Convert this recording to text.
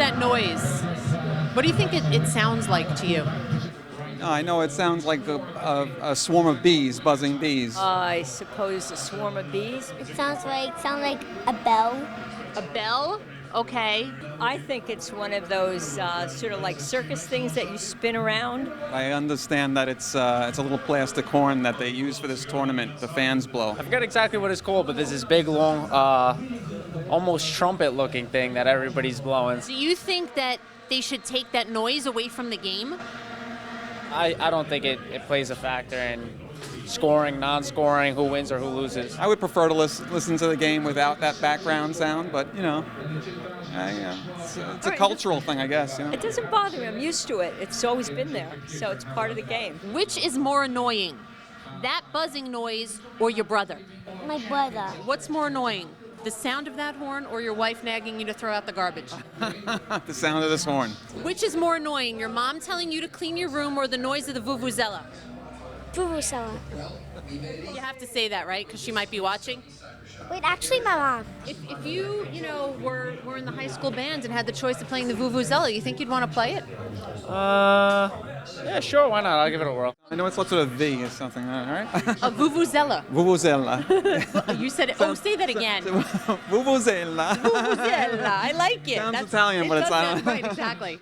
that noise, what do you think it sounds like to you? I know it sounds like a swarm of bees, buzzing bees. I suppose a swarm of bees. It sounds like a bell. A bell? Okay. I think it's one of those sort of like circus things that you spin around. I understand that it's a little plastic horn that they use for this tournament. The fans blow. I forget exactly what it's called, but there's this big, long, almost trumpet-looking thing that everybody's blowing. Do you think that they should take that noise away from the game? I don't think it plays a factor in scoring, non-scoring, who wins or who loses. I would prefer to listen to the game without that background sound, but it's a cultural thing, I guess. It doesn't bother me. I'm used to it. It's always been there, so it's part of the game. Which is more annoying, that buzzing noise or your brother? My brother. What's more annoying, the sound of that horn or your wife nagging you to throw out the garbage? The sound of this horn. Which is more annoying, your mom telling you to clean your room or the noise of the vuvuzela? Vuvuzela. You have to say that, right? Because she might be watching. Wait, actually, my mom. If you were in the high school band and had the choice of playing the vuvuzela, you think you'd want to play it? Yeah, sure, why not? I'll give it a whirl. I know it's lots of a V or something, all right? A vuvuzela. Vuvuzela. You said it. Oh, say that again. Vuvuzela. Vuvuzela. I like it. Sounds Italian, but it's not. Right, exactly.